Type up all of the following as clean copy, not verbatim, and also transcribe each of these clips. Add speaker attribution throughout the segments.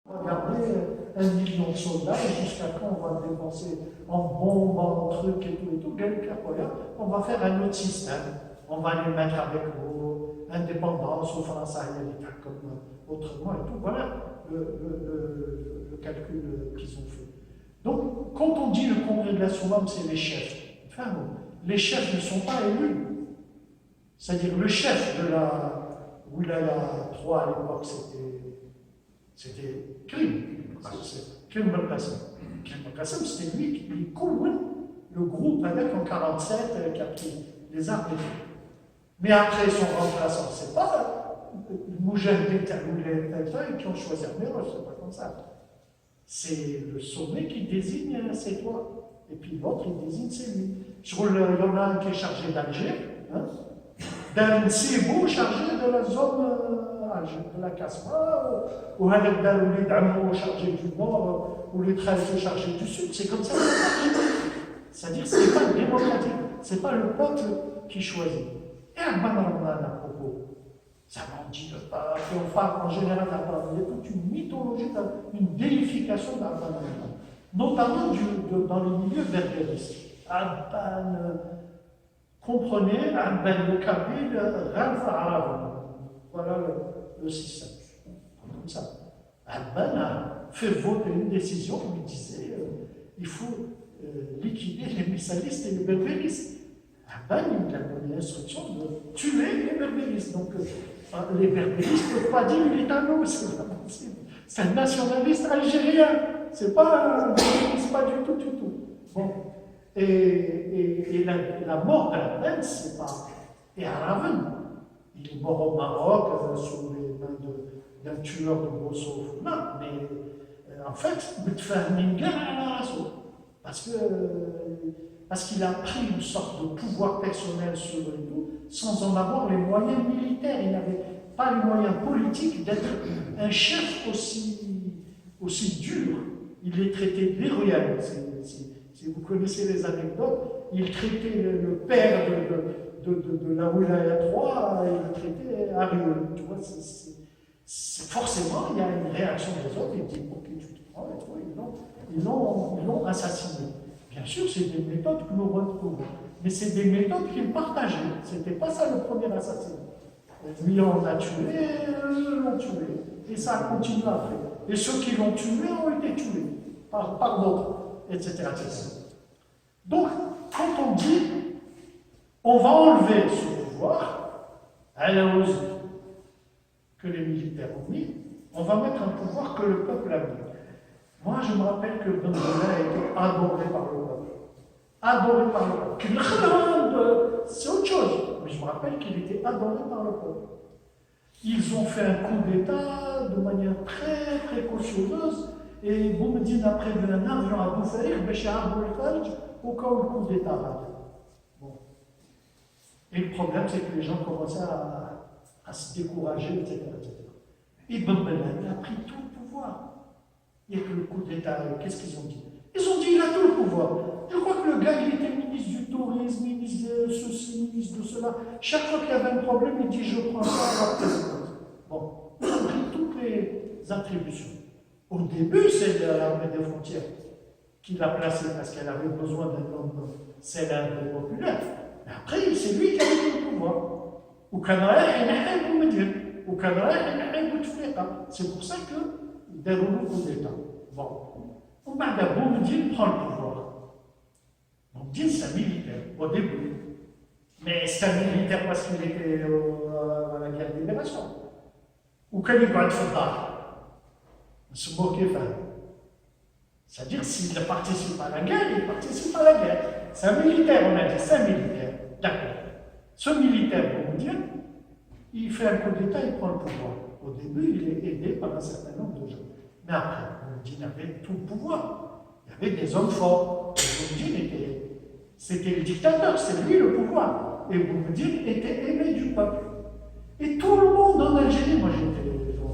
Speaker 1: Regardez 1 million de soldats et jusqu'à quand on va dépenser en bombes, en trucs et tout, on va faire un autre système. On va les mettre avec vos indépendances ou France comme autrement et tout. Voilà le calcul qu'ils ont fait. Donc, quand on dit le congrès de la Soumam, c'est les chefs. Enfin, les chefs ne sont pas élus. C'est-à-dire le chef de la Wilaya 3 à l'époque, c'était Krim. Krim Belkacem. Krim Belkacem, c'était lui qui couvre le groupe avec en 47 qui a pris les armes et tout. Mais après son remplaçant, c'est pas Moujahidine ou les qui ont choisi Arméroche, c'est pas comme ça. C'est le sommet qui désigne c'est toi. Et puis l'autre, il désigne c'est lui. Il y en a un qui est chargé d'Alger, hein, d'un Sibou chargé de la zone de la Kasbah, ou avec Dalouli d'Ammo chargé du nord, ou les Trèves chargés du sud. C'est comme ça que ça marche. C'est-à-dire que ce n'est pas démocratique, ce n'est pas le peuple qui choisit. Et un banana à propos, ça m'en dit le peuple, on parle en général il y a toute une mythologie, une déification d'un banana, notamment dans les milieux berbéristes. Abban, comprenez, Abban le Kabyle, Ralph Arabe. Voilà le système. Comme ça. Abban a fait voter une décision où il disait il faut liquider les missalistes et les berbéristes. Abban, il a donné l'instruction de tuer les berbéristes. Donc, les berbéristes ne peuvent pas dire il est à nous, c'est pas possible. C'est un nationaliste algérien, c'est pas un berbériste, pas du tout, du tout. Bon. Et la mort d'Abban, c'est pas. Et à Raven, il est mort au Maroc sous les mains d'un tueur de Bosso. Non, mais en fait, il te fait une guerre à la raison. Parce qu'il a pris une sorte de pouvoir personnel sur lui sans en avoir les moyens militaires. Il n'avait pas les moyens politiques d'être un chef aussi dur. Il les traitait déloyalement. Si vous connaissez les anecdotes, il traitait le père de la Wilaya 3, il le traitait à Rio. Tu vois, forcément, il y a une réaction des autres. Ils disent pour qui tu te prends et tout. Ils l'ont assassiné. Bien sûr, c'est des méthodes que nous retrouvons, mais c'est des méthodes qu'il partageait. Ce n'était pas ça le premier assassinat. Lui, on l'a tué, eux l'ont tué. Et ça a continué après. Et ceux qui l'ont tué ont été tués par d'autres, etc., etc. Donc, quand on dit on va enlever ce pouvoir à la hausse que les militaires ont mis, on va mettre un pouvoir que le peuple a mis. Moi, je me rappelle que Ben Bella a été adoré par le peuple. Adoré par le peuple. C'est autre chose. Mais je me rappelle qu'il était adoré par le peuple. Ils ont fait un coup d'État de manière très précautionneuse. Et Boumedine a prévu un avion à Boufaïr, Béchar Boufarj, au cas où le coup d'État rate. Bon. Et le problème, c'est que les gens commençaient à se décourager, etc. Et Ben Bella, il a pris tout le pouvoir. Il n'y a que le coup d'État, qu'est-ce qu'ils ont dit? Ils ont dit il a tout le pouvoir. Je crois que le gars, il était ministre du tourisme, ministre de ceci, ministre de cela. Chaque fois qu'il y avait un problème, il dit je prends ça à la présidence. Bon, il a pris toutes les attributions. Au début, c'est l'armée des frontières qui l'a placé parce qu'elle avait besoin d'un homme célèbre et populaire. Mais après, c'est lui qui avait tout le pouvoir. C'est pour ça que déroule le coup d'État. Bon. Boumedine prend le pouvoir. Boumedine, c'est un militaire, au début. Mais c'est un militaire parce qu'il était à la guerre de libération. Ou quand il va être se moquer faire. C'est-à-dire, s'il participe à la guerre, il participe à la guerre. C'est un militaire, on a dit, c'est un militaire. D'accord. Ce militaire, Boumedine, il fait un coup d'État, il prend le pouvoir. Au début, il est aidé par un certain nombre de gens. Mais après, Boumedine avait tout le pouvoir. Il y avait des hommes forts. Boumedine c'était le dictateur, c'est lui le pouvoir. Et Boumedine était aimé du peuple. Et tout le monde en Algérie, moi j'ai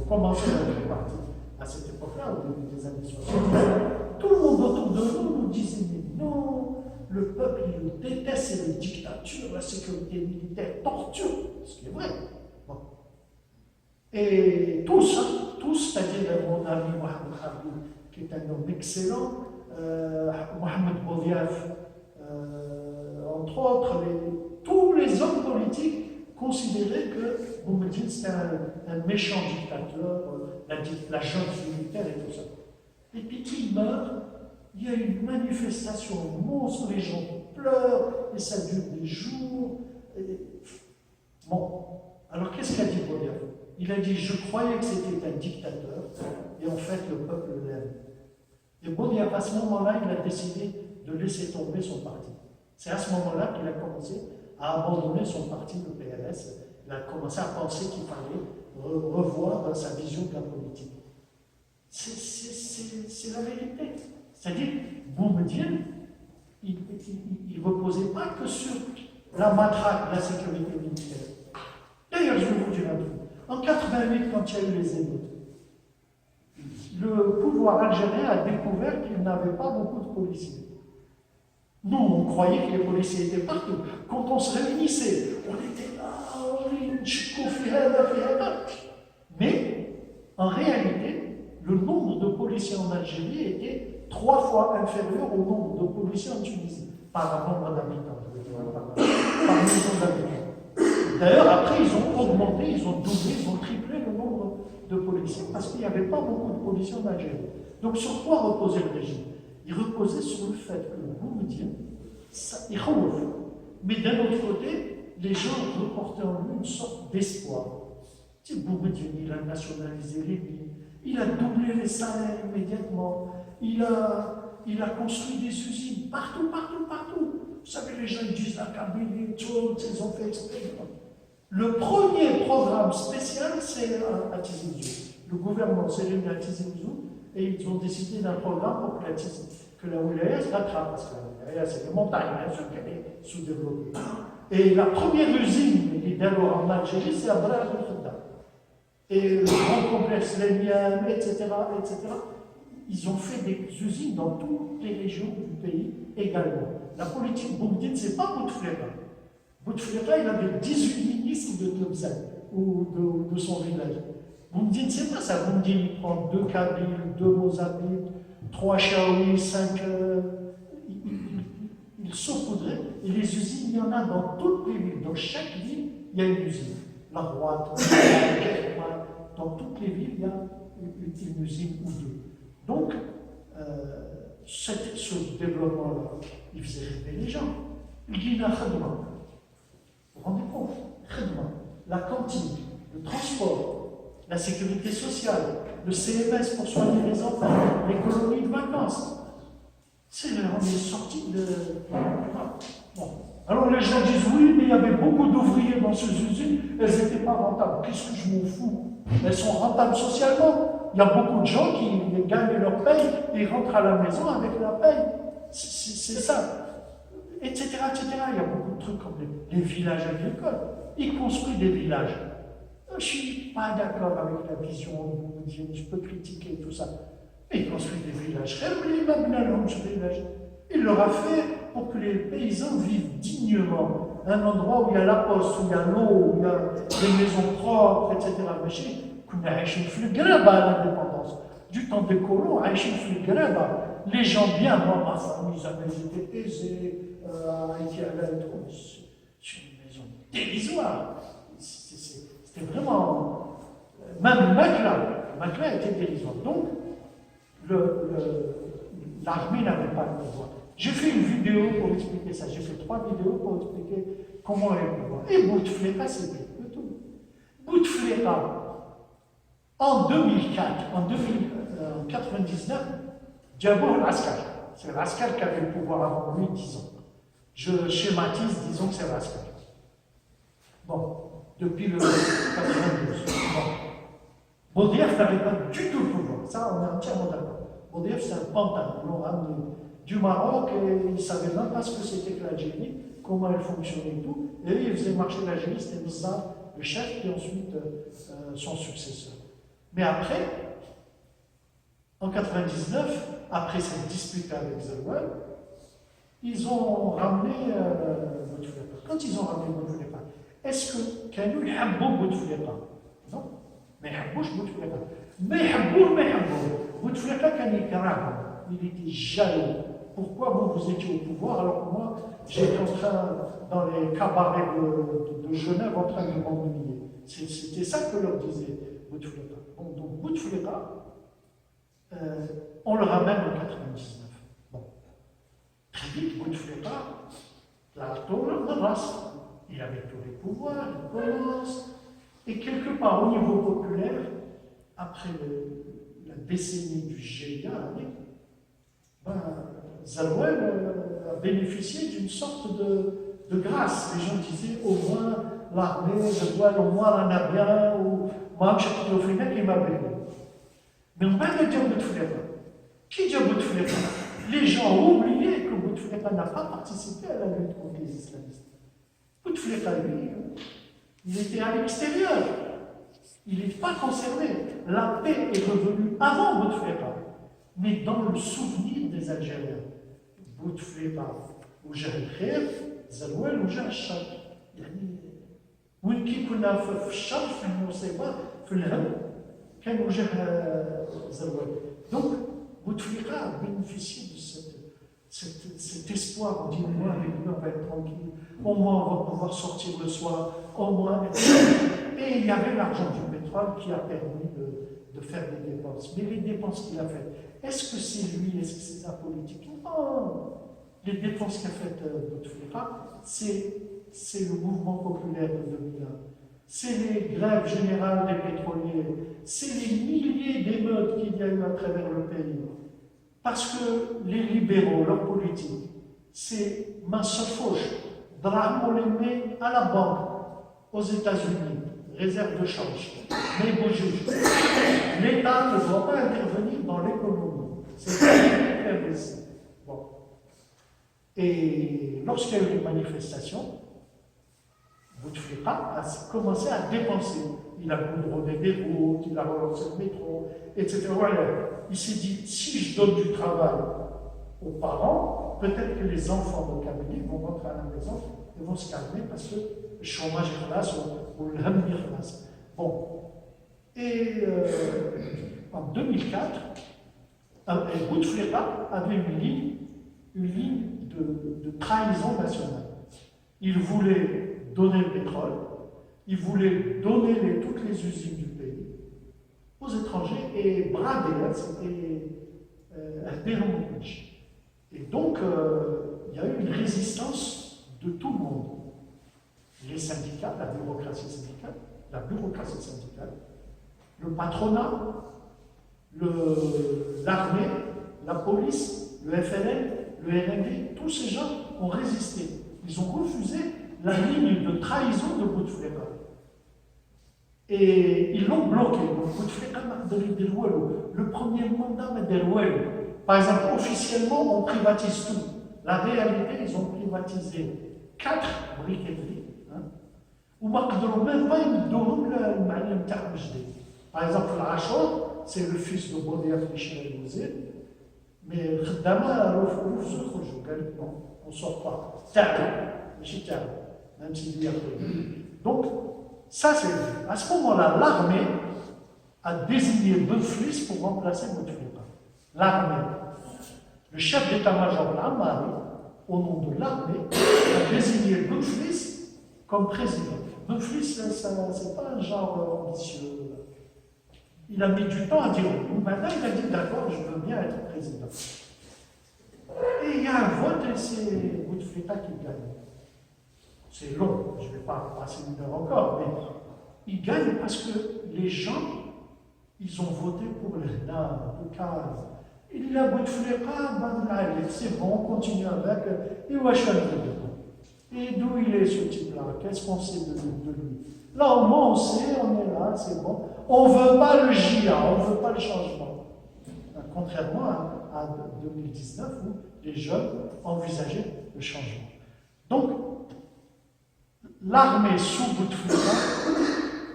Speaker 1: commencé à faire partie à cette époque-là, au début des années 60, tout le monde autour de nous disait mais non, le peuple il le déteste, c'est la dictature, la sécurité militaire, torture, ce qui est vrai. Bon. Et tous tous, c'est-à-dire mon ami Mohamed Harbi, qui est un homme excellent, Mohamed Boudiaf, entre autres, tous les hommes politiques considéraient que Boumediene c'était un méchant dictateur, la junte militaire et tout ça. Et puis il meurt, il y a une manifestation monstre, les gens pleurent, et ça dure des jours. Bon, alors qu'est-ce qu'a dit Boudiaf? Il a dit, je croyais que c'était un dictateur, et en fait le peuple l'aime. Et Boudiaf, à ce moment-là, il a décidé de laisser tomber son parti. C'est à ce moment-là qu'il a commencé à abandonner son parti, le PLS. Il a commencé à penser qu'il fallait revoir sa vision de la politique. C'est la vérité. C'est-à-dire, Boumediene, il ne reposait pas que sur la matraque, la sécurité militaire. D'ailleurs, je vais vous dire un truc. En 88, quand il y a eu les émeutes, le pouvoir algérien a découvert qu'il n'avait pas beaucoup de policiers. Nous, on croyait que les policiers étaient partout. Quand on se réunissait, on était là, mais, en réalité, le nombre de policiers en Algérie était 3 fois inférieur au nombre de policiers en Tunisie, par nombre d'habitants, par million d'habitants. D'ailleurs, après, ils ont augmenté, ils ont doublé, ils ont triplé le nombre de policiers, parce qu'il n'y avait pas beaucoup de policiers en Algérie. Donc, sur quoi reposait le régime? Il reposait sur le fait que le Boumediene, il remonte. Mais d'un autre côté, les gens reportaient en lui une sorte d'espoir. Tu sais, Boumediene, il a nationalisé les mines, il a doublé les salaires immédiatement, il a construit des usines partout. Vous savez, les gens disent la Kabylie, ils ont fait exprès. Le premier programme spécial, c'est à Tizi Ouzou. Le gouvernement s'est réuni à Tizi Ouzou et ils ont décidé d'un programme pour que la wilaya se rattrape. Parce que la wilaya, c'est des montagnes, bien sûr qu'elle est sous-développée. Et la première usine, d'abord en Algérie, c'est à Brar el Khouda. Et le grand complexe Léniam, etc., ils ont fait des usines dans toutes les régions du pays également. La politique Boumediene, ce n'est pas Bouteflika. Bouteflika, il avait 18 ministres de Tlemcen, ou de son village. Boumediene, c'est pas ça. Boumediene, il prend 2 Kabyles, 2 Mozambiques, 3 Chaouis, 5. Il saupoudrait. Et les usines, il y en a dans toutes les villes. Dans chaque ville, il y a une usine. La Roite, dans toutes les villes, il y a une usine ou deux. Donc, ce développement-là, il faisait rêver les gens. Il dit la khadma. Vous vous rendez compte? Khadma, la cantine, le transport, la sécurité sociale, le CMS pour soigner les enfants, les colonies de vacances. On est sorti de. Bon. Alors les gens disent oui, mais il y avait beaucoup d'ouvriers dans ces usines, elles n'étaient pas rentables. Qu'est-ce que je m'en fous? Elles sont rentables socialement. Il y a beaucoup de gens qui gagnent leur paye et rentrent à la maison avec la paye. C'est ça. Etc. Il y a beaucoup de trucs comme les villages agricoles. Ils construisent des villages. Je ne suis pas d'accord avec la vision, je peux critiquer tout ça. Mais ils construisent des villages. Il leur a fait pour que les paysans vivent dignement. Un endroit où il y a la poste, où il y a l'eau, où il y a des maisons propres, etc. Mais à l'indépendance. Du temps des colons, les gens bien, moi, ma famille, ils avaient été aisés, c'est une maison dérisoire. C'était vraiment. Même Makla était dérisoire. Donc, l'armée n'avait pas le pouvoir. J'ai fait une vidéo pour expliquer ça. J'ai fait 3 vidéos pour expliquer comment elle est le pouvoir. Et Bouteflika, c'est le tout. Bouteflika, en 2004, en 1999, Djabour l'Askar. C'est l'Askar qui avait le pouvoir avant lui, 10 ans. Je schématise, disons que c'est l'Askar. Bon, depuis le 92. Bon. Boudiaf n'avait pas du tout le pouvoir. Ça, on est entièrement d'accord. Boudiaf, c'est un pantin. Ils l'ont ramené du Maroc et ils ne savaient même pas ce que c'était que l'Algérie, comment elle fonctionnait et tout. Et ils faisaient marcher l'Algérie, c'était Moussa, le chef, et ensuite son successeur. Mais après, en 99, après cette dispute avec Zerwell, ils ont ramené Bouteflika. Quand ils ont ramené Bouteflika, est-ce que Kanu Habbo Bouteflika? Non, mais Habbo Bouteflika. Mais Bouteflika كان يكرههم. Il était jaloux. Pourquoi vous étiez au pouvoir alors que moi, j'étais en train, dans les cabarets de Genève, en train de m'ennuyer. C'était ça que leur disait Bouteflika. Donc Bouteflika, on le ramène en 99. Bon. Très vite, Bouteflika, la tour de race. Il avait tous les pouvoirs, il commence. Et quelque part, au niveau populaire, après la décennie du GIA, Zalouel a bénéficié d'une sorte de grâce. Les gens disaient au moins l'armée, Zalouel, au moins en a bien, ou moi, je suis au final, il m'a béni. Mais on parle de dire Bouteflika. Qui dit Bouteflika? Les gens ont oublié que Bouteflika n'a pas participé à la lutte contre les islamistes. Bouteflika, lui, il était à l'extérieur. Il n'est pas concerné. La paix est revenue avant Bouteflika, mais dans le souvenir des Algériens. Bouteflika, وجه الخير زلوال وجه الشر. يعني وين كي كنا في الشر في المصيبة في الهم كان وجه زلوال. Donc Bouteflika a bénéficié de cet espoir. On dit au moins avec lui on va être tranquille, au moins on va pouvoir sortir le soir, au moins. Et il y avait l'argent du pétrole qui a permis de faire des dépenses. Mais les dépenses qu'il a faites, est-ce que c'est lui, est-ce que c'est sa politique? Non. Les dépenses qu'a faites Bouteflika, c'est le mouvement populaire de 2001. C'est les grèves générales des pétroliers. C'est les milliers d'émeutes qu'il y a eu à travers le pays. Parce que les libéraux, leur politique, c'est Massafouche, drame, on les met à la banque, aux États-Unis, réserve de change. Mais bon juge, l'État ne doit pas intervenir dans l'économie. C'est ça. Bon. Et lorsqu'il y a eu les manifestations, Bouteflika a commencé à dépenser. Il a goudronné des routes, il a relancé le métro, etc. Voilà. Il s'est dit, si je donne du travail aux parents, peut-être que les enfants de Kabylie vont rentrer à la maison et vont se calmer parce que le chômage est classe ou le ham est classe. Bon. Et en 2004, Bouteflika avait une ligne de trahison nationale. Il voulait donner le pétrole, il voulait donner toutes les usines du pays aux étrangers et brader, c'était un dérange. Et donc, il y a eu une résistance de tout le monde. Les syndicats, la bureaucratie syndicale, le patronat, l'armée, la police, le FLN, le RND, tous ces gens ont résisté. Ils ont refusé la ligne de trahison de Bouteflika. Et ils l'ont bloqué. Bouteflika n'a donné des lois. Le premier mandat m'a des lois. Par exemple, officiellement, on privatise tout. La réalité, ils ont privatisé 4 briqueteries. Ou même pas une dôme, le Ma'alem Tarmjdi. Par exemple, l'Achor, c'est le fils de Boudiaf Michel El-Mouzir. Mais Khdama, on ne sort pas. Même s'il y a prévu. Donc, ça c'est vrai. À ce moment-là, l'armée a désigné Bouteflika pour remplacer Bouteflika. L'armée. Le chef d'état-major l'Amari, au nom de l'armée, a désigné Bouteflika comme président. Bouteflika, c'est pas un genre ambitieux. Il a mis du temps à dire oui. Maintenant, il a dit d'accord, je veux bien être président. Et il y a un vote et c'est Bouteflika qui gagne. C'est long, je ne vais pas passer une heure encore, mais il gagne parce que les gens, ils ont voté pour le calme. Il a Bouteflika, c'est bon, on continue avec. Et d'où il est ce type-là? Qu'est-ce qu'on sait de lui? Là, au moins, on sait, on est là, c'est bon. On ne veut pas le GIA, on ne veut pas le changement. Contrairement à 2019, où les jeunes envisageaient le changement. Donc, l'armée sous Bouteflika,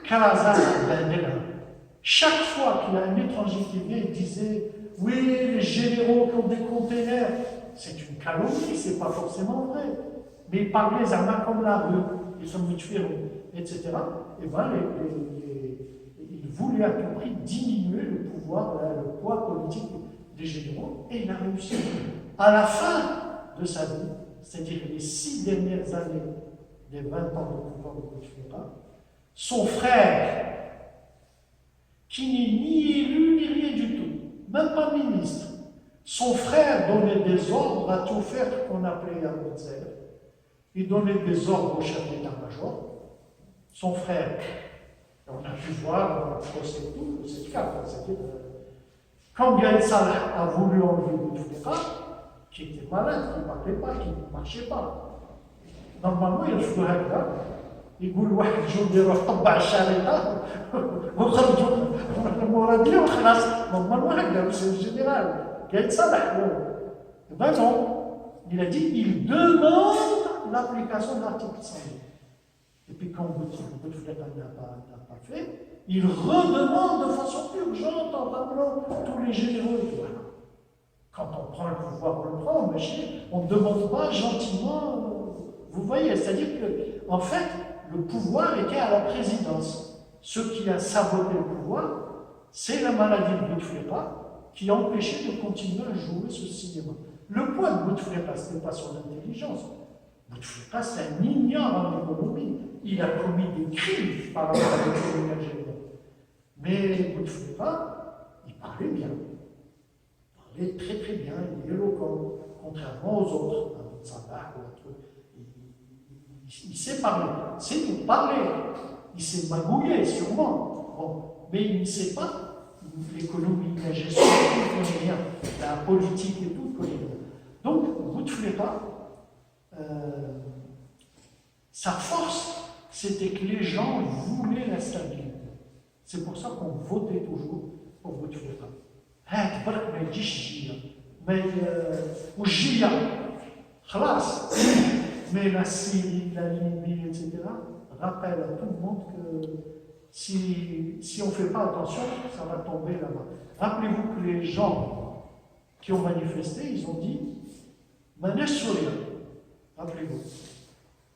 Speaker 1: Karazan Bandela, chaque fois qu'il y a un étranger qui vient, il disait oui, les généraux qui ont des containers, c'est une calomnie, c'est pas forcément vrai. Mais il parlait des armes comme la rue, ils sont mutués, etc. Et bien, ils voulait à tout prix diminuer le pouvoir, le poids politique des généraux, et il a réussi. À la fin de sa vie, c'est-à-dire les 6 dernières années des 20 ans de pouvoir de Bouteflika, son frère, qui n'est ni élu ni rien du tout, même pas ministre, son frère donnait des ordres à tout faire qu'on appelait Abu Zayd. Il donnait des ordres au chef d'état-major. Son frère, on a pu voir dans le procès tout, c'est le cas, c'est-à-dire quand Gaël Salah a voulu enlever Bouteflika, qui était malade, qui ne parlait pas, qui ne marchait pas. Normalement, il faut هكذا يقول واحد جندي يروح طبع الشريطه وخرجوا المراديه وخلاص. Normalement, هكذا c'est le général Gaël Salah. Ben non, il a dit il demande l'application de l'article 100. Et puis quand Bouteflika n'a pas fait, il redemande de façon urgente en rappelant tous les généraux et tout. Quand on prend le pouvoir, on le prend, mais on ne demande pas gentiment. Vous voyez, c'est-à-dire que, en fait, le pouvoir était à la présidence. Ce qui a saboté le pouvoir, c'est la maladie de Bouteflika qui a empêché de continuer à jouer ce cinéma. Le point de Bouteflika, ce n'est pas son intelligence. Bouteflika, c'est un ignore en économie. Il a commis des crimes par rapport à l'économie algérienne. Mais Bouteflika, il parlait bien. Il parlait très très bien, il est éloquent, contrairement aux autres, à Salah ou à truc. Il sait parler, c'est tout parler. Il sait magouiller, sûrement. Bon, mais il ne sait pas l'économie, la gestion, il ne connaît rien. La politique et tout, il connaît rien. Donc, Bouteflika, sa force, c'était que les gens voulaient la stabilité. C'est pour ça qu'on votait toujours pour Bouteflika. هات برك ما يجيش الجية والجية خلاص. Mais la Syrie, la Libye, etc., rappellent à tout le monde que si on ne fait pas attention, ça va tomber là-bas. Rappelez-vous que les gens qui ont manifesté, ils ont dit Manesh Souria. Rappelez-vous.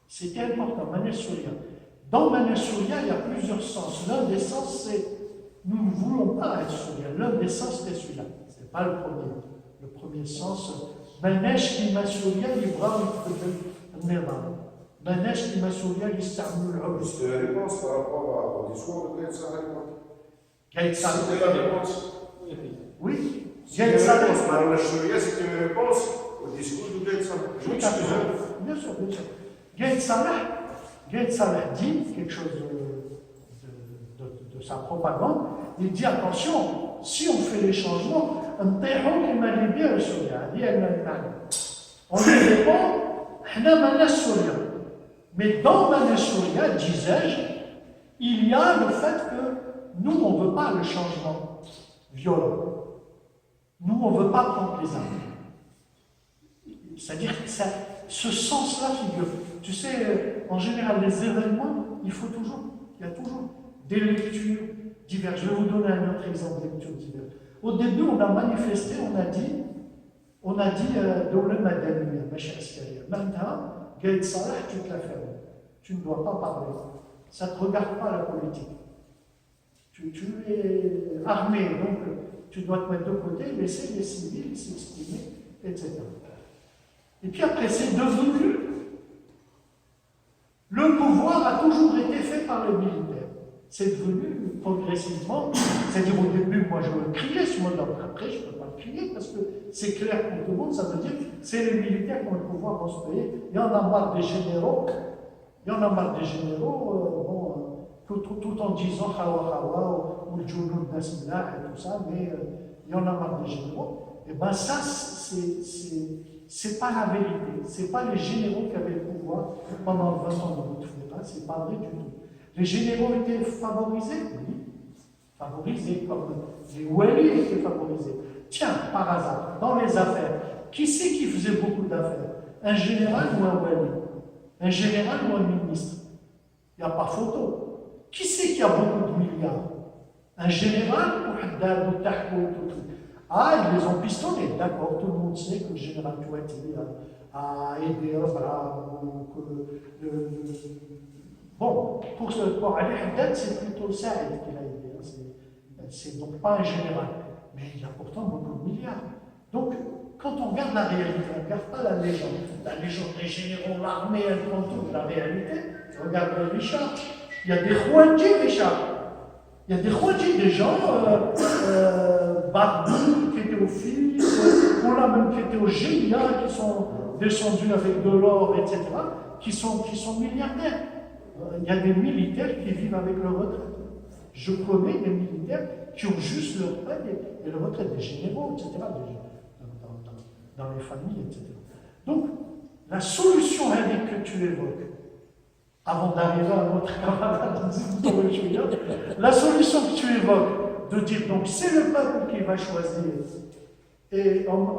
Speaker 1: C'était important, Manesh Souria. Dans Manesh Souria, il y a plusieurs sens. L'un des sens, c'est nous ne voulons pas être Souria. L'un des sens, c'était celui-là. Ce n'est pas le premier. Le premier sens, Manesh qui m'a Souria, l'Ibrahim. النظام ماناش كما سوريا يستعملوا العرف.
Speaker 2: C'était la réponse par rapport au discours de Gaël Salah.
Speaker 1: Gaël Salah.
Speaker 2: C'était la réponse.
Speaker 1: Oui.
Speaker 2: Gaël Salah. Maanaam Souria, c'était une réponse au discours de Gaël Salah.
Speaker 1: Bien sûr, bien sûr. Gaël Salah dit quelque chose de sa propagande. Il dit attention, si on fait les changements, on les répond. Mais dans Manesh Souria, disais-je, il y a le fait que nous, on ne veut pas le changement violent. Nous, on ne veut pas prendre les armes. C'est-à-dire que ce sens-là figure. Tu sais, en général, les événements, il y a toujours des lectures diverses. Je vais vous donner un autre exemple de lecture diverse. Au début, on a manifesté, on a dit Dawla Madaniya, Macha Askaria. Maintenant, Gaël Salah, tu te la fermes. Tu ne dois pas parler. Ça ne te regarde pas la politique. Tu es armé, donc tu dois te mettre de côté, laisser les civils s'exprimer, etc. Et puis après, c'est devenu. Le pouvoir a toujours été fait par les militaires. C'est devenu progressivement, c'est-à-dire au début, moi je criais ce mot-là, après je ne peux pas le crier parce que c'est clair pour tout le monde, ça veut dire que c'est les militaires qui ont le pouvoir dans ce pays. Il y en a marre des généraux, tout en disant Hawa ou le Djouloud Nasmillah et tout ça, mais il y en a marre des généraux. Et bien ça, c'est pas la vérité, c'est pas les généraux qui avaient le pouvoir pendant 20 ans de Bouteflika, c'est pas vrai du tout. Les généraux étaient favorisés, oui, favorisés comme les Wali étaient favorisés. Tiens, par hasard, dans les affaires, qui c'est qui faisait beaucoup d'affaires? Un général ou un Wali? Un général ou un ministre? Il n'y a pas photo. Qui c'est qui a beaucoup de milliards? Un général ou Haddad ou Tahko ou tout? Ah, ils les ont pistonnés, d'accord, tout le monde sait que le général Touati a aidé Abraham ou que Bon, pour Ali Haddad, c'est plutôt Saïd qui l'a aidé. c'est donc pas un général. Mais il a pourtant beaucoup de milliards. Donc, quand on regarde la réalité, on ne regarde pas la légende. La légende des généraux, l'armée, elle prend tout. La réalité, regarde Richard. Il y a des Khouadji, Richard. Il y a des Khouadji, des gens barbus, qui étaient au fils, on l'a même qui étaient au Génia, qui sont descendus avec de l'or, etc., qui sont milliardaires. Il y a des militaires qui vivent avec leur retraite. Je connais des militaires qui ont juste leur retraite et leur retraite des généraux, etc., dans les familles, etc. Donc, la solution que tu évoques, avant d'arriver à notre camarade, la solution que tu évoques, de dire donc c'est le peuple qui va choisir et on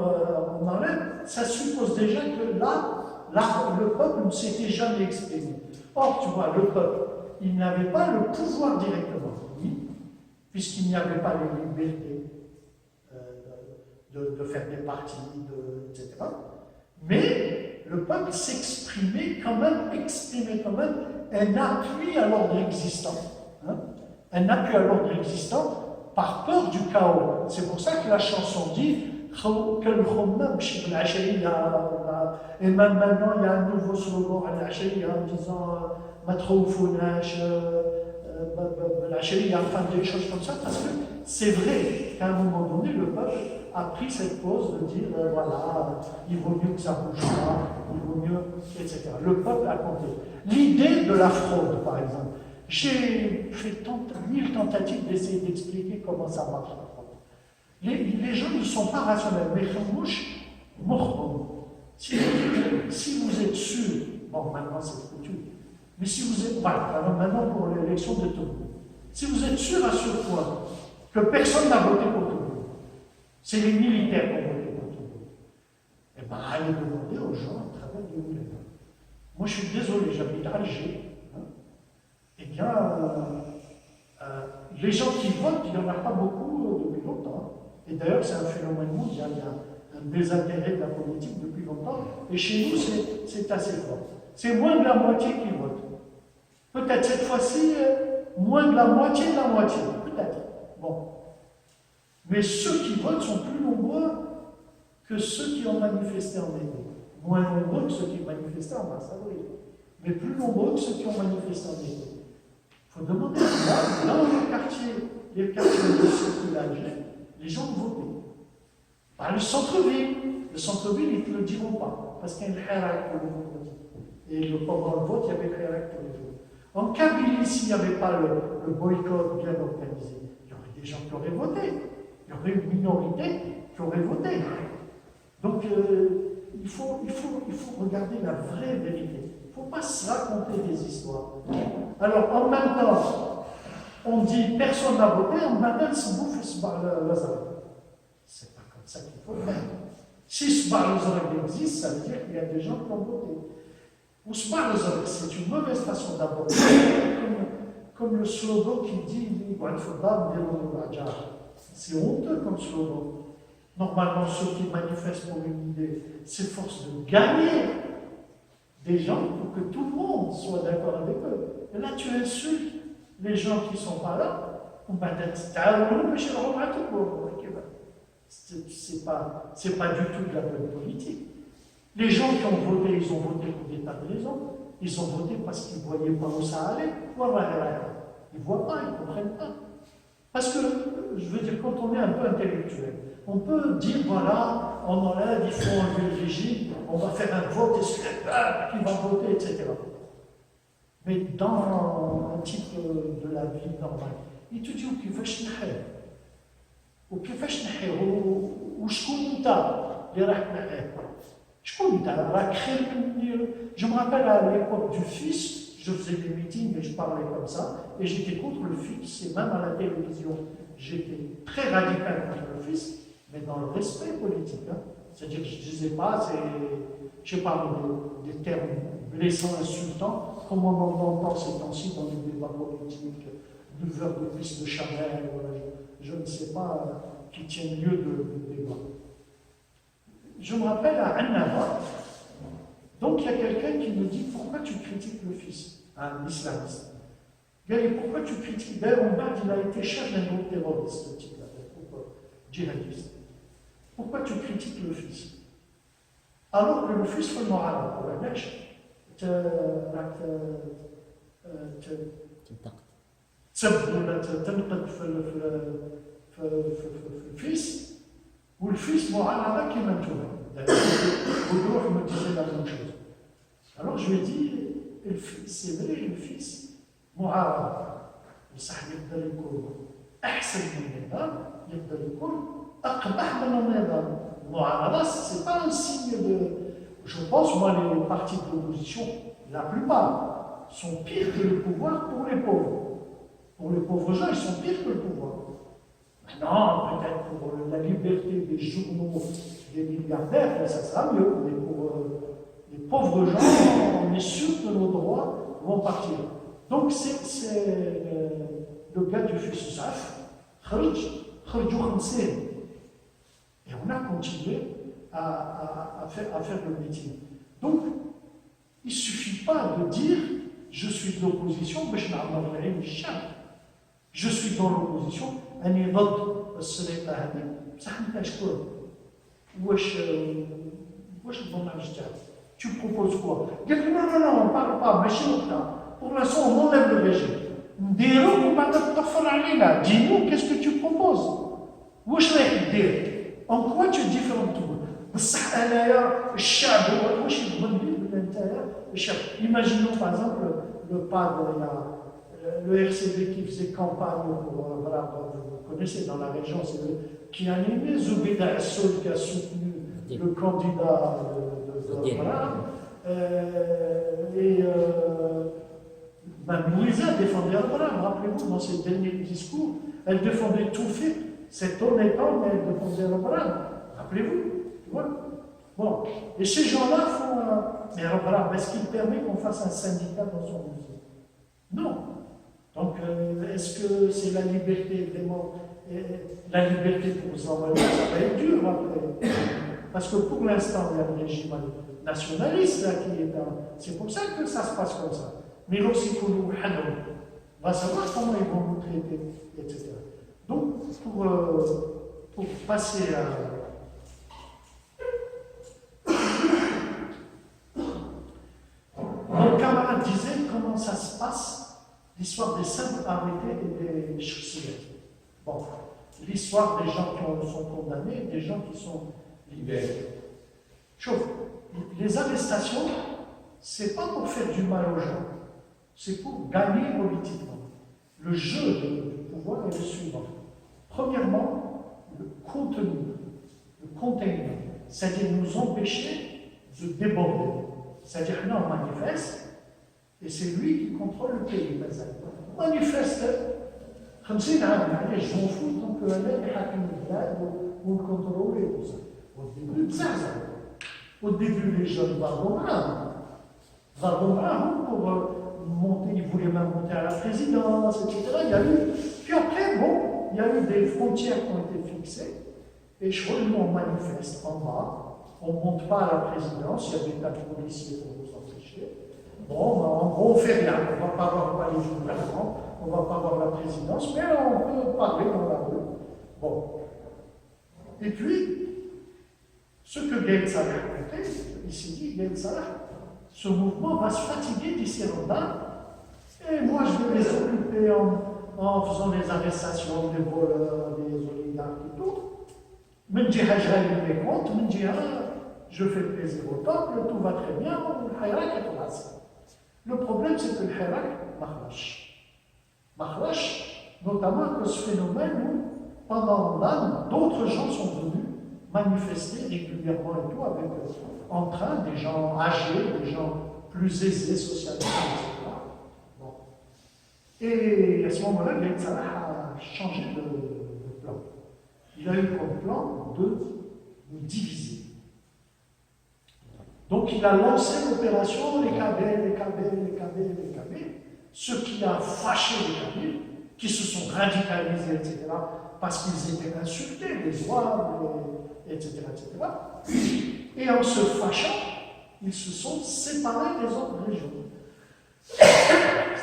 Speaker 1: enlève, ça suppose déjà que là, le peuple ne s'était jamais exprimé. Or, tu vois, le peuple, il n'avait pas le pouvoir directement, oui, puisqu'il n'y avait pas les libertés de faire des partis, etc. Mais le peuple s'exprimait quand même un appui à l'ordre existant. Hein, un appui à l'ordre existant par peur du chaos. C'est pour ça que la chanson dit et même maintenant il y a un nouveau slogan à l'Achaya en disant enfin des choses comme ça, parce que c'est vrai qu'à un moment donné le peuple a pris cette pause de dire voilà, il vaut mieux que ça bouge pas, il vaut mieux, etc. Le peuple a compté. L'idée de la fraude, par exemple, j'ai fait 1000 tentatives d'essayer d'expliquer comment ça marche la fraude. Les gens ne sont pas rationnels, mais si vous êtes sûr, bon maintenant c'est foutu, mais si vous êtes, voilà, maintenant pour l'élection de Togo, si vous êtes sûr à ce point que personne n'a voté pour Togo, c'est les militaires qui ont voté pour Togo, eh bien allez demander aux gens à travers de où les gens. Moi je suis désolé, j'habite à Alger, hein, eh bien les gens qui votent, il n'y en a pas beaucoup depuis longtemps. Et d'ailleurs, c'est un phénomène mondial, il y a un désintérêt de la politique depuis longtemps. Et chez nous, c'est assez fort. C'est moins de la moitié qui vote. Peut-être cette fois-ci, moins de la moitié, peut-être. Bon. Mais ceux qui votent sont plus nombreux que ceux qui ont manifesté en mai. Moins nombreux que ceux qui manifestaient en mars-avril. Mais plus nombreux que ceux qui ont manifesté en mai. Il faut demander là, dans les quartiers de circulage, les gens ont voté. Bah, le centre-ville, ils ne te le diront pas, parce qu'il y a une hiérarchie pour le vendredi. Et pendant le vote, il y avait une hiérarchie pour les votes. En Kabylie, s'il n'y avait pas le boycott bien organisé, il y aurait des gens qui auraient voté. Il y aurait une minorité qui aurait voté. Donc, il faut regarder la vraie vérité. Il ne faut pas se raconter des histoires. Alors, en même temps, on dit personne n'a voté, en même temps, se bouffe le Lazare. C'est pas comme ça qu'il faut faire. Si Sbar le existe, ça veut dire qu'il y a des gens qui ont voté. Ou Sbar le c'est une mauvaise façon d'aborder, comme le slogan qui dit c'est honteux comme slogan. Normalement, ceux qui manifestent pour une idée s'efforcent de gagner des gens pour que tout le monde soit d'accord avec eux. Et là, tu insultes les gens qui ne sont pas là. C'est pas du tout de la bonne politique. Les gens qui ont voté, ils ont voté pour des tas de raisons. Ils ont voté parce qu'ils ne voyaient pas où ça allait. Ils ne voient pas, ils ne comprennent pas. Parce que, je veux dire, quand on est un peu intellectuel, on peut dire, voilà, on enlève, il faut enlever le régime, on va faire un vote, et c'est le peuple qui va voter, etc. Mais dans un type de la vie normale, il te dit, كيفاش نحيه وكيفاش نحيه وشكون انت اللي راح تنحيه شكون انت راك خير من Je me rappelle à l'époque du fils, je faisais des meetings et je parlais comme ça, et j'étais contre le fils, et même à la télévision, j'étais très radical contre le fils, mais dans le respect politique. Hein. C'est-à-dire que je ne disais pas, je parle des termes blessants, insultants, comme on en entend ces temps-ci dans les débats politiques, buveurs de pisse de Chanel, je ne sais pas, qui tiennent lieu de débat. Je me rappelle à Annaba, donc il y a quelqu'un qui me dit pourquoi tu critiques le fils, un islamiste. Gary, pourquoi tu critiques? D'ailleurs, il a été chef d'un groupe terroriste, ce type-là, djihadiste. Pourquoi tu critiques le fils? Alors que le fils fait le moral, تسب ولا تنقد في الفيس والفيس معارضه كيما نتوما وتروح me disait la même chose. Alors je lui ai dit, c'est vrai, le fils معارض بصح يقدر يكون احسن من النظام، يقدر يكون اقبح من النظام. المعارضه c'est pas un signe de. Je pense, moi, les partis de l'opposition, la plupart, sont pires que le pouvoir pour les pauvres. Pour les pauvres gens, ils sont pires que le pouvoir. Maintenant, peut-être pour la liberté des journaux, des milliardaires, ça sera mieux. Mais pour les pauvres gens, on est sûr que nos droits vont partir. Donc, c'est le gars du fils Saf, et on a continué à faire le métier. Donc, il ne suffit pas de dire je suis de l'opposition, je suis dans l'opposition, tu proposes quoi? Non, on ne parle pas, pour l'instant on enlève le régime. Dis-nous, qu'est-ce que tu proposes? En quoi tu es différent de tout le monde? Imaginons par exemple le pas de le RCD qui faisait campagne pour, voilà, vous connaissez dans la région, c'est qui a animé Zoubida Assoul qui a soutenu le candidat de voilà, et Louisa défendait Abraham, rappelez-vous, dans ses derniers discours, elle défendait tout fait, cet honnête homme, elle défendait Abraham, rappelez-vous, tu vois. Bon, et ces gens-là font mais Abraham, est-ce qu'il permet qu'on fasse un syndicat dans son musée? Non. Donc, est-ce que c'est la liberté vraiment, la liberté pour vous envoyer? Ça va être dur après. Parce que pour l'instant, il y a le régime nationaliste là, qui est dans. C'est pour ça que ça se passe comme ça. Mais lorsqu'il faut nous on va savoir comment ils vont nous traiter, etc. Donc, pour passer à. Mon camarade disait comment ça se passe, l'histoire des simples arrêtés et des choussillettes. Bon, l'histoire des gens qui sont condamnés, des gens qui sont libérés. Chauffe, les arrestations, c'est pas pour faire du mal aux gens, c'est pour gagner politiquement. Le jeu du pouvoir est le suivant. Premièrement, le contenu, le container, c'est-à-dire nous empêcher de déborder. C'est-à-dire que là, on manifeste, et c'est lui qui contrôle le pays. On manifeste, comme c'est là, je m'en fous, donc elle est hakim ou le contrôle et tout ça. Au début, les jeunes vont pour monter, ils voulaient même monter à la présidence, etc. Il y a eu, puis après, bon, il y a eu des frontières qui ont été fixées, et je crois que nous, on manifeste en bas. On ne monte pas à la présidence, il y a des tas de policiers pour nous empêcher. Bon, en gros, on ne fait rien. On ne va pas voir les gouvernements, on ne va pas voir la présidence, mais on peut parler dans la rue. Bon. Et puis, ce que Gaël Salah a raconté, il s'est dit, Gaël Salah, ce mouvement va se fatiguer d'ici Ramadan, et moi je vais les occuper en faisant des arrestations des voleurs, des oligarques et tout. من جهة je règle mes comptes, من جهة je fais plaisir au peuple, tout va très bien, le Hirak est au hasard. Le problème, c'est que le Hirak marche, notamment à cause de ce phénomène où, pendant l'âne, d'autres gens sont venus manifester régulièrement et tout, avec en train des gens âgés, des gens plus aisés socialement, etc. Bon. Et à ce moment-là, Gaël Salah a changé de plan. Il a eu comme plan de nous diviser. Donc il a lancé l'opération les KB, ce qui a fâché les Kabyles, qui se sont radicalisés, etc., parce qu'ils étaient insultés, les Ouables, etc., etc. Et en se fâchant, ils se sont séparés des autres régions.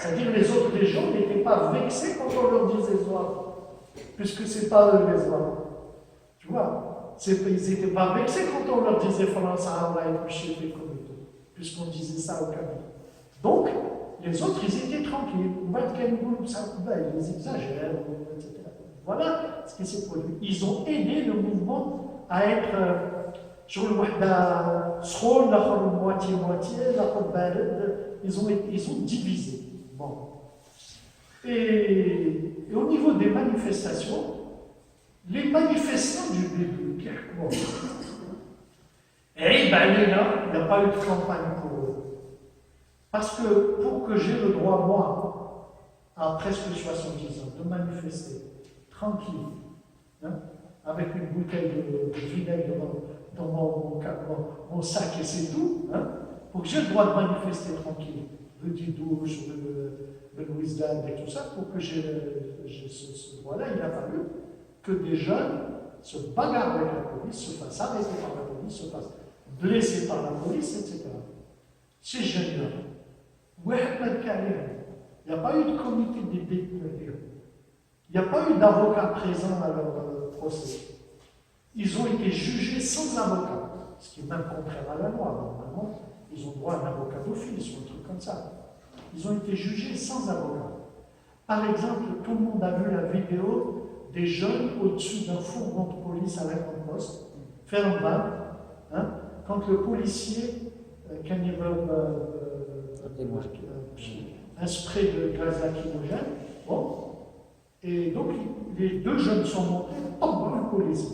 Speaker 1: C'est-à-dire les autres régions n'étaient pas vexés quand on leur disait Zohar, puisque ce n'est pas eux les Zohar. Tu vois, ils n'étaient pas vexés quand on leur disait France Sahara et Michel et Comité, puisqu'on disait ça au Kabyle. Donc, les autres, ils étaient tranquilles. Ils exagèrent, etc. Voilà ce qui s'est produit. Ils ont aidé le mouvement à être sur le wahda, moitié-moitié, ils ont divisé. Bon. Et au niveau des manifestations, les manifestants du début, bon, et ben là, il n'y a pas eu de campagne pour eux. Parce que pour que j'ai le droit, moi, à presque 70 ans, de manifester tranquille, hein, avec une bouteille de vinaigre dans mon sac et c'est tout, hein, pour que j'ai le droit de manifester tranquille, de Didouche, de Louis Dade et tout ça, pour que j'ai ce droit-là, il a fallu que des jeunes se bagarrent avec la police, se fassent arrêter par la police, se fassent blesser par la police, etc. Ces jeunes-là, il n'y a pas eu de comité des détenus. Il n'y a pas eu d'avocat présent à leur procès. Ils ont été jugés sans avocat, ce qui est même contraire à la loi. Normalement, ils ont droit à un avocat d'office ou un truc comme ça. Ils ont été jugés sans avocat. Par exemple, tout le monde a vu la vidéo des jeunes au-dessus d'un fourgon de police avec un poste, faire un bal, hein, quand le policier, quand il veut un spray de gaz lacrymogène, bon, et donc les deux jeunes sont montés dans la police.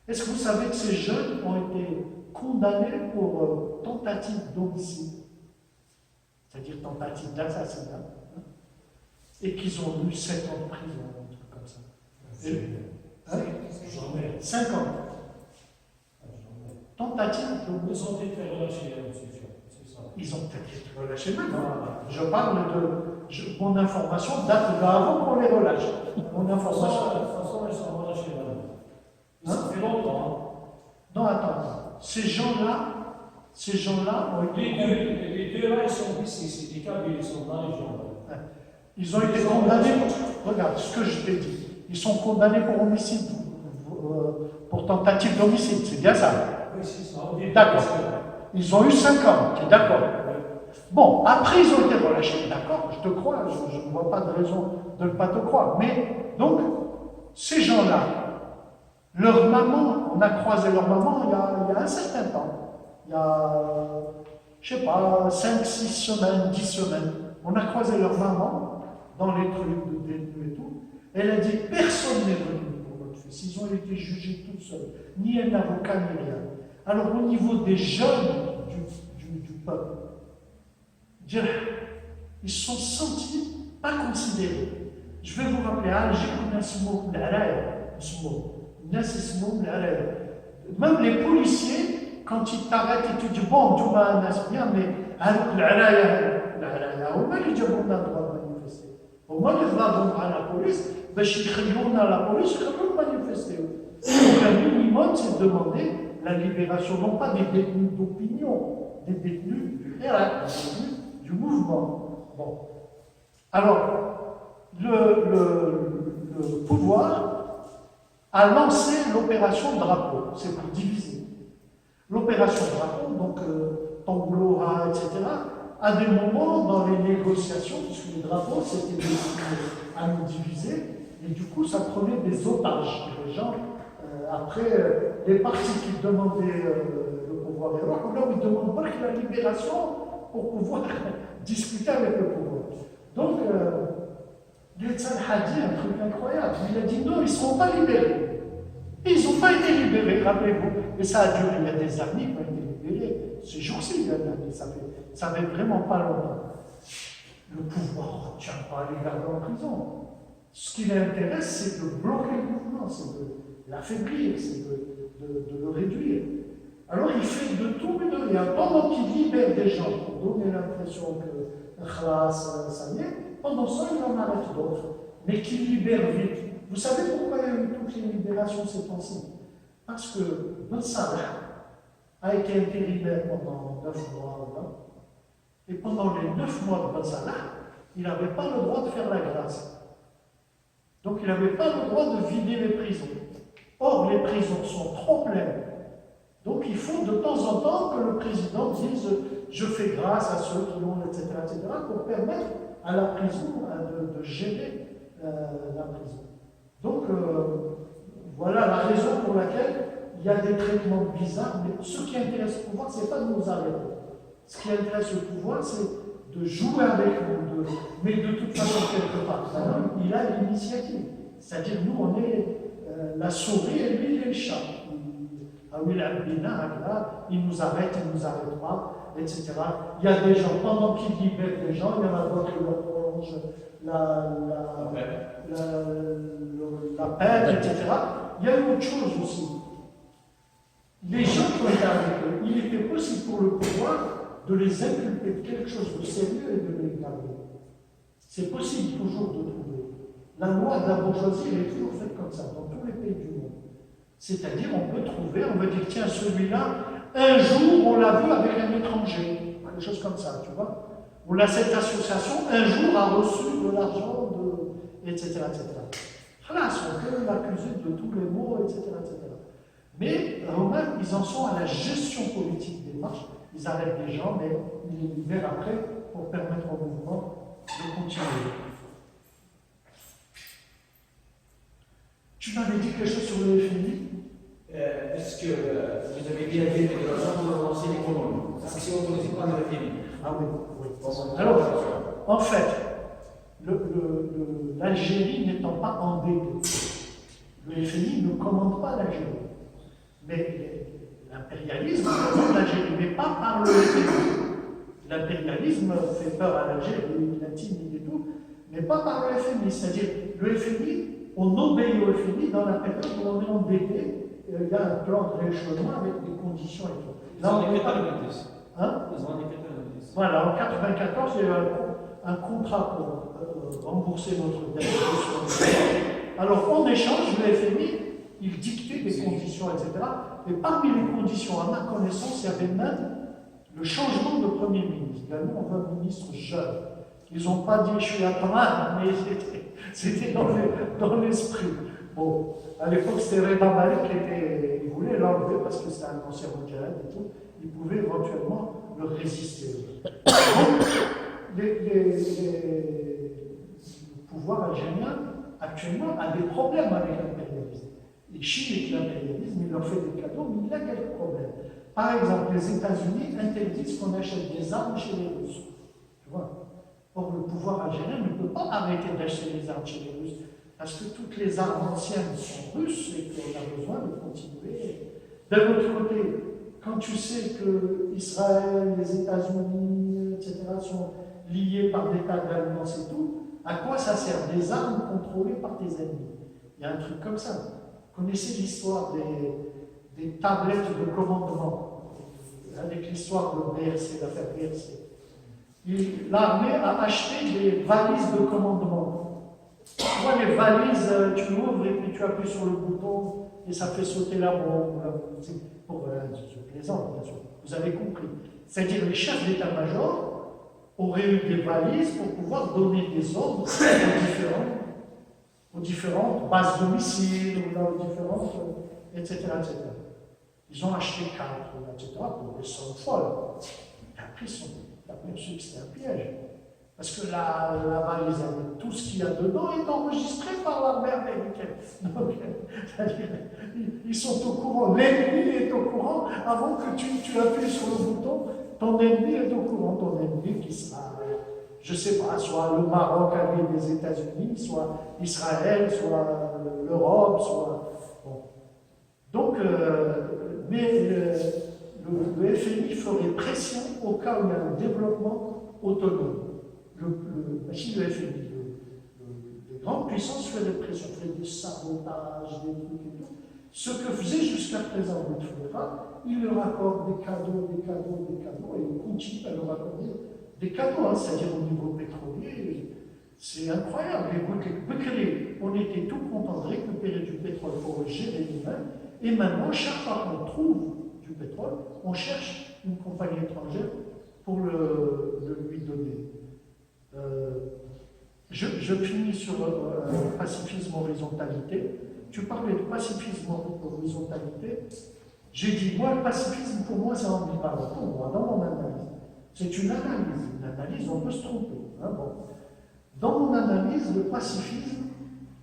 Speaker 1: Est-ce que vous savez que ces jeunes ont été condamnés pour tentative d'homicide, c'est-à-dire tentative d'assassinat, hein, et qu'ils ont eu 7 ans de prison, un truc comme ça. Hein? 5 ans. Tentative d'homicide.
Speaker 3: Ils ont été relâchés, c'est ça.
Speaker 1: Ils ont peut-être été relâchés maintenant. Je parle de. Mon information date d'avant qu'on les relâche. Mon information.
Speaker 3: De toute façon, ils sont relâchés maintenant. Ça fait longtemps.
Speaker 1: Non, attends. Ces gens-là ont été.
Speaker 3: Les deux là, ils sont ici, c'est des Kabyles, ils sont dans les gens.
Speaker 1: Ils ont été condamnés. Regarde ce que je t'ai dit. Ils sont condamnés pour homicide, pour tentative d'homicide. C'est bien ça.
Speaker 3: Oui, c'est ça.
Speaker 1: D'accord. Ils ont eu 5 ans, tu es d'accord? Bon, après ils ont été relâchés, d'accord, je te crois, je ne vois pas de raison de ne pas te croire. Mais, donc, ces gens-là, leur maman, on a croisé leur maman il y a un certain temps. Il y a, je ne sais pas, 5, 6 semaines, 10 semaines. On a croisé leur maman dans les trucs de détenus et tout. Elle a dit, personne n'est venu pour votre fils. Ils ont été jugés tout seuls, ni un avocat, ni rien. Alors, au niveau des jeunes du peuple, ils se sont sentis pas considérés. Je vais vous rappeler, à Alger, même les policiers, quand ils t'arrêtent, ils te disent bon, tout va bien, mais ils ont le droit de manifester. Au moins, ils vont à la police, la police, ils manifester. Donc, le minimum, c'est de demander la libération, non pas des détenus d'opinion, des détenus du RAC, des détenus du mouvement. Bon. Alors, le pouvoir a lancé l'opération Drapeau, c'est pour diviser. L'opération Drapeau, donc Tangloha, etc., à des moments dans les négociations, puisque les drapeaux c'était destiné à nous diviser, et du coup ça prenait des otages. Les gens, après, les partis qui demandaient le pouvoir d'Irak, là où ils demandent la libération pour pouvoir discuter avec le pouvoir. Donc, Ghetsal a dit un truc incroyable. Il a dit non, ils ne seront pas libérés. Et ils n'ont pas été libérés, rappelez-vous. Et ça a duré, il y a des années qui ont été libérés. Ces jours-ci, il y a des années, ça fait vraiment pas longtemps. Le pouvoir ne retient pas les garder en prison. Ce qui l'intéresse, c'est de bloquer le mouvement, c'est de l'affaiblir, c'est de le réduire. Alors il fait de tout et de rien. Pendant qu'il libère des gens pour donner l'impression que khlas, ça y est, pendant ça, il en arrête d'autres, mais qu'il libère vite. Vous savez pourquoi il y a eu toutes les libérations ces temps-ci? Parce que Ben Salah a été intérimaire pendant 9 mois. Et pendant les 9 mois de Ben Salah, il n'avait pas le droit de faire la grâce. Donc il n'avait pas le droit de vider les prisons. Or, les prisons sont trop pleines. Donc il faut de temps en temps que le président dise « je fais grâce à ceux qui ont, etc. etc. » pour permettre à la prison de gérer la prison. Donc voilà la raison pour laquelle il y a des traitements bizarres, mais ce qui intéresse le pouvoir, ce n'est pas de nous arrêter. Ce qui intéresse le pouvoir, c'est de jouer avec nous, mais de toute façon, quelque part, il a l'initiative. C'est-à-dire, nous, on est la souris et lui, il est le chat. Il nous arrête, il ne nous arrête pas, etc. Il y a des gens, pendant qu'ils libèrent des gens, il y en a d'autres qui leur prolongent la peine, etc. Il y a une autre chose aussi. Les gens qui ont été avec eux, il était possible pour le pouvoir de les inculper de quelque chose de sérieux et de les garder. C'est possible toujours de trouver. La loi de la bourgeoisie, elle est toujours faite comme ça, dans tous les pays du monde. C'est-à-dire, on peut trouver, on va dire, tiens, celui-là, un jour, on l'a vu avec un étranger, quelque chose comme ça, tu vois. Ou là, cette association, un jour, a reçu de l'argent, etc., etc. Voilà, on peut l'accuser de tous les maux, etc., etc. Mais, Romains, ils en sont à la gestion politique des marches. Ils arrêtent les gens, mais ils les libèrent après pour permettre au mouvement de continuer. Tu m'avais dit quelque chose sur le FMI?
Speaker 4: Est-ce que vous avez bien dit que l'argent pour avancer l'économie? Parce que si on ne connaît pas le FMI.
Speaker 1: Ah oui, oui. Alors, en fait, l'Algérie n'étant pas endettée, le FMI ne commande pas l'Algérie. Mais l'impérialisme commande l'Algérie, mais pas par le FMI. L'impérialisme fait peur à l'Algérie, il intimide et tout, mais pas par le FMI. C'est-à-dire, le FMI, on obéit au FMI dans la période où on est endetté. Il y a un plan de rééchelonnement avec des conditions et tout.
Speaker 3: Là, on est 90.
Speaker 1: Hein? Voilà, en 1994, il y a eu un contrat pour rembourser notre dette. Alors, en échange, le FMI, il dictait des conditions, etc. Et parmi les conditions, à ma connaissance, il y avait même le changement de Premier ministre. Là, nous, on veut un ministre jeune. Ils n'ont pas dit je suis à Taman, mais c'était dans l'esprit. Bon, à l'époque, c'était Reda Malik qui voulait l'enlever parce que c'était un ancien mondial et tout. Il pouvait éventuellement le résister. Donc, le pouvoir algérien, actuellement, a des problèmes avec l'impérialisme. Il chie avec l'impérialisme, il leur fait des cadeaux, mais il a quelques problèmes. Par exemple, les États-Unis interdisent qu'on achète des armes chez les Russes. Tu vois? Or, le pouvoir algérien ne peut pas arrêter d'acheter les armes chez les Russes, parce que toutes les armes anciennes sont russes et qu'on a besoin de continuer. D'un autre côté, quand tu sais que Israël, les États-Unis, etc., sont liés par des tas d'alliances et tout, à quoi ça sert? Des armes contrôlées par tes ennemis. Il y a un truc comme ça. Vous connaissez l'histoire des tablettes de commandement, avec l'histoire de BRC, l'affaire BRC. L'armée a acheté des valises de commandement. Tu vois, les valises, tu ouvres et puis tu appuies sur le bouton et ça fait sauter la bombe. Je plaisante, bien sûr. Vous avez compris. C'est-à-dire les chefs d'état-major auraient eu des valises pour pouvoir donner des ordres aux différentes bases de missiles, aux différentes, etc., etc. Ils ont acheté 4, etc., pour des sommes folles. Et après, ils ont aperçu que c'était un piège. Parce que la valise, avec tout ce qu'il y a dedans, est enregistré par l'armée américaine. Donc, ils sont au courant. L'ennemi est au courant avant que tu appuies sur le bouton. Ton ennemi est au courant. Ton ennemi qui sera, je ne sais pas, soit le Maroc avec les États-Unis, soit Israël, soit l'Europe, soit. Bon. Donc, mais le FMI ferait pression au cas où il y a un développement autonome. Le FMI, les grandes puissances faisaient pression, faisaient des sabotages, des trucs et tout. Ce que faisait jusqu'à présent Bouteflika, il leur accorde des cadeaux, et il continue à leur accorder des cadeaux, c'est-à-dire au niveau pétrolier. C'est incroyable. Les on était tout content de récupérer du pétrole pour le gérer nous-mêmes, et maintenant, chaque fois qu'on trouve du pétrole, on cherche une compagnie étrangère pour le lui donner. Je finis sur pacifisme, horizontalité. Tu parlais de pacifisme, horizontalité. J'ai dit, moi, le pacifisme, pour moi, c'est ambivalent. Pour moi, dans mon analyse. C'est une analyse. Une analyse, on peut se tromper. Hein, bon. Dans mon analyse, le pacifisme,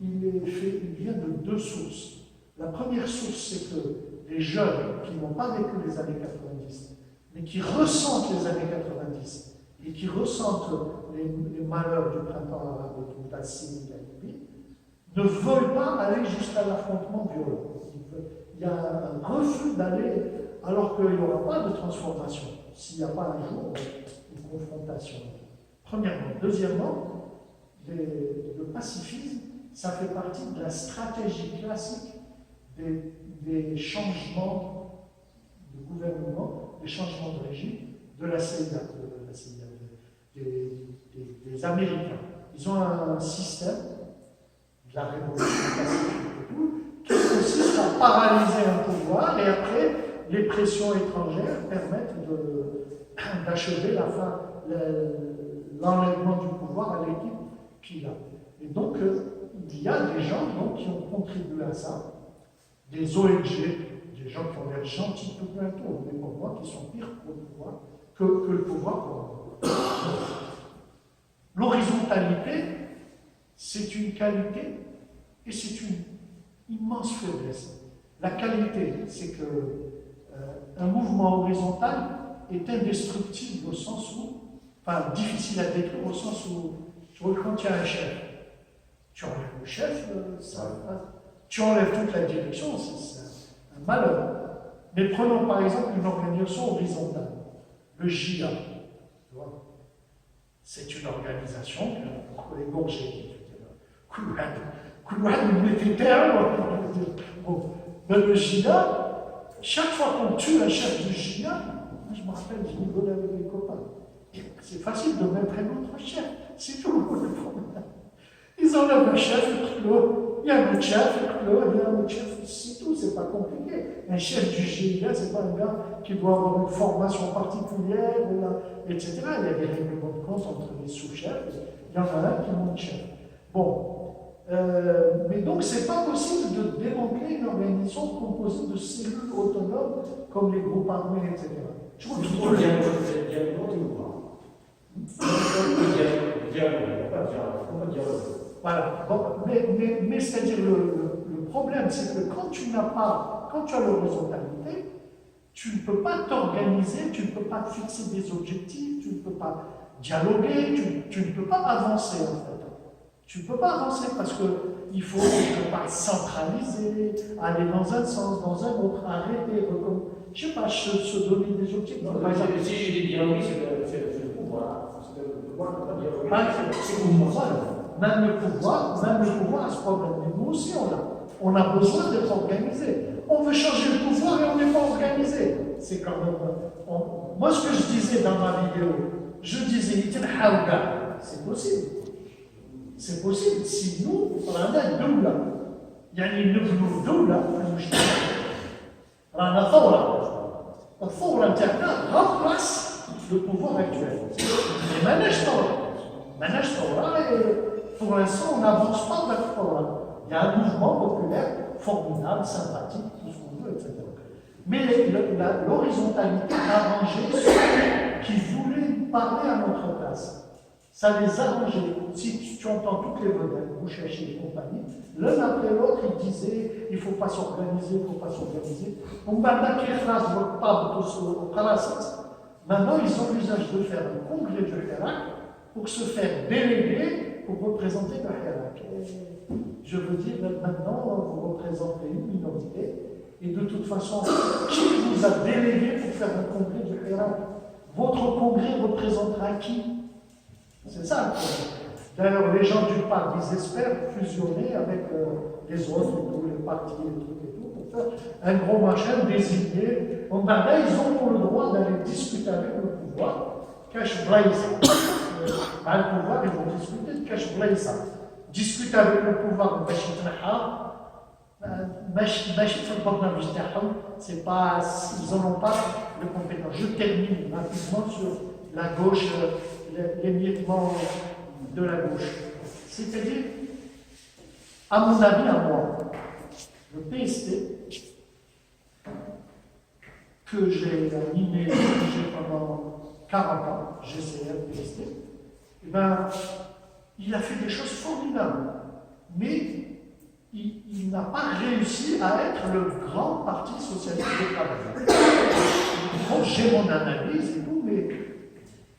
Speaker 1: il vient de deux sources. La première source, c'est que les jeunes qui n'ont pas vécu les années 90, mais qui ressentent les années 90, et qui ressentent les malheurs du printemps arabe et tout, d'Assine et d'Alibi, ne veulent pas aller jusqu'à l'affrontement violent. Il y a un refus d'aller, alors qu'il n'y aura pas de transformation, s'il n'y a pas un jour une confrontation. Premièrement. Deuxièmement, le pacifisme, ça fait partie de la stratégie classique des changements de gouvernement, des changements de régime de la CIA, des Américains. Ils ont un système de la révolution pacifique et tout, qui consiste à paralyser un pouvoir et après, les pressions étrangères permettent d'achever l'enlèvement du pouvoir à l'équipe qu'il a. Et donc, il y a des gens qui ont contribué à ça, des ONG, des gens qui ont l'air gentils tout plein tour, mais pour moi, qui sont pires pour le pouvoir que le pouvoir pour moi. L'horizontalité, c'est une qualité et c'est une immense faiblesse. La qualité, c'est que un mouvement horizontal est indestructible au sens où, enfin difficile à décrire au sens où, tu vois, quand il y a un chef, tu enlèves le chef, tu enlèves toute la direction, c'est un malheur. Mais prenons par exemple une organisation horizontale, le JIA, tu vois. C'est une organisation pour égorger. Bon. Mais le JIA, chaque fois qu'on tue un chef du JIA, je me rappelle, je rigolais avec les copains. C'est facile de mettre un autre chef, c'est tout le problème. Ils enlèvent un chef, il y a un autre chef, il y a un autre chef, c'est tout, c'est pas compliqué. Un chef du JIA, c'est pas un gars qui doit avoir une formation particulière, etc. Il y a des règlements de compte entre les sous-chefs, il y en a un qui monte chef. Bon. Mais donc, c'est pas possible de démanteler une organisation composée de cellules autonomes comme les groupes armés, etc. Je trouve que voilà. Bon, mais c'est-à-dire le problème, c'est que quand tu as l'horizontalité, tu ne peux pas t'organiser, tu ne peux pas te fixer des objectifs, tu ne peux pas dialoguer, tu ne peux pas avancer en fait. Tu ne peux pas avancer parce qu'il faut quelque part centraliser, aller dans un sens, dans un autre, arrêter, je ne sais pas, se donner des objectifs.
Speaker 4: Non, si j'ai dit dialoguer, c'est le pouvoir. C'est le pouvoir ne peut pas dialoguer.
Speaker 1: C'est comme ça. Même le pouvoir a ce problème. Mais nous aussi, on a besoin d'être organisé. On veut changer le pouvoir et on n'est pas organisé. C'est quand même. Moi, ce que je disais dans ma vidéo, je disais, c'est possible. C'est possible si nous, on a un doula. يعني نبنوا دولة في المجتمع. رانا ثورة. الثورة نتاعنا remplace le pouvoir actuel. Mais ماناش ثورة. Et pour l'instant, on n'avance pas vers la ثورة. Il y a un mouvement populaire formidable, sympathique, tout ce qu'on veut, etc. Mais l'horizontalité a arrangé ceux qui voulaient parler à notre place. Ça les a arrangés. Si tu entends toutes les vedettes, Bouchachi et compagnie, l'un après l'autre, ils disaient il ne faut pas s'organiser, il ne faut pas s'organiser. Maintenant, ils envisagent de faire un congrès du Hirak pour se faire déléguer pour représenter le Hirak. Je veux dire, maintenant, vous représentez une minorité, et de toute façon, qui vous a délégué pour faire un congrès du Hirak? Votre congrès représentera qui? C'est ça le problème. D'ailleurs, les gens du parc, ils espèrent fusionner avec les autres, tous les partis, les trucs et tout, pour faire un gros machin désigné. Donc, là, ils ont le droit d'aller discuter avec le pouvoir. Cash Blaisa. Le pouvoir, ils vont discuter de Cash Blaisa. Discuter avec le pouvoir, c'est pas, ils n'en ont pas de compétences. Je termine rapidement sur la gauche, l'émiettement de la gauche. C'est-à-dire, à mon avis, à moi, le PST, que j'ai animé, dirigé pendant 40 ans, GCR, PST, eh ben, il a fait des choses formidables. Mais il n'a pas réussi à être le grand parti socialiste de travail. Bon, j'ai mon analyse et tout, mais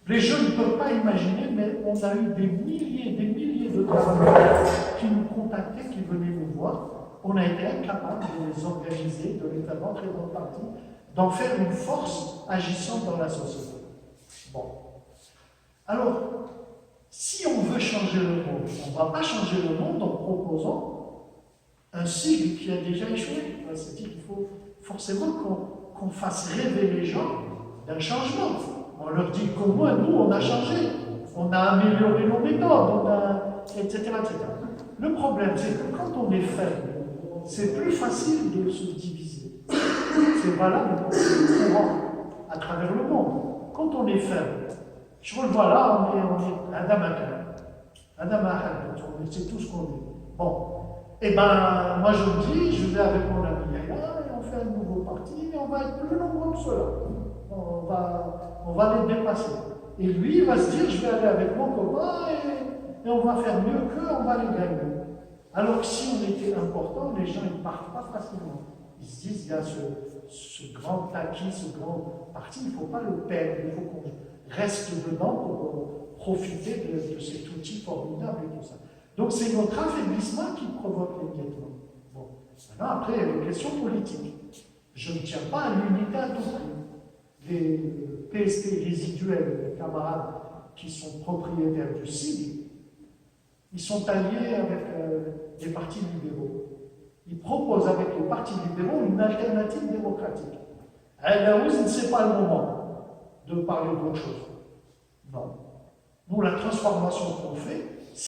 Speaker 1: les jeunes ne peuvent pas imaginer, mais on a eu des milliers de travailleurs qui nous contactaient, qui venaient nous voir. On a été incapable de les organiser, de les faire rentrer dans le parti, d'en faire une force agissante dans la société. Bon. Alors, si on veut changer le monde, on ne va pas changer le monde en proposant un sigle qui a déjà échoué. C'est-à-dire qu'il faut forcément qu'on fasse rêver les gens d'un changement. On leur dit qu'au moins, nous, on a changé. On a amélioré nos méthodes, etc., etc. Le problème, c'est que quand on est faible, c'est plus facile de se diviser. C'est valable pour les courants à travers le monde. Quand on est faible, je le vois là, on est Adam Ahad, on sait tout ce qu'on est. Bon. Eh bien, moi je me dis, je vais avec mon ami Yaya et on fait un nouveau parti et on va être plus nombreux que cela. On va les dépasser. Et lui, il va se dire, je vais aller avec mon copain et on va faire mieux qu'eux, on va les gagner. Alors que si on était important, les gens ne partent pas facilement. Ils se disent, il y a ce grand acquis, ce grand parti, il ne faut pas le perdre, il faut qu'on reste dedans pour profiter de cet outil formidable et tout ça. Donc c'est notre affaiblissement qui provoque l'émiettement. Bon. Maintenant, après, il y a des questions politiques. Je ne tiens pas à l'unité à tout prix. Les PST résiduels, les camarades qui sont propriétaires du sigle, ils sont alliés avec les partis libéraux. Ils proposent avec les partis libéraux une alternative démocratique. Ce n'est pas le moment de parler d'autre chose. Non. Nous, la transformation qu'on fait,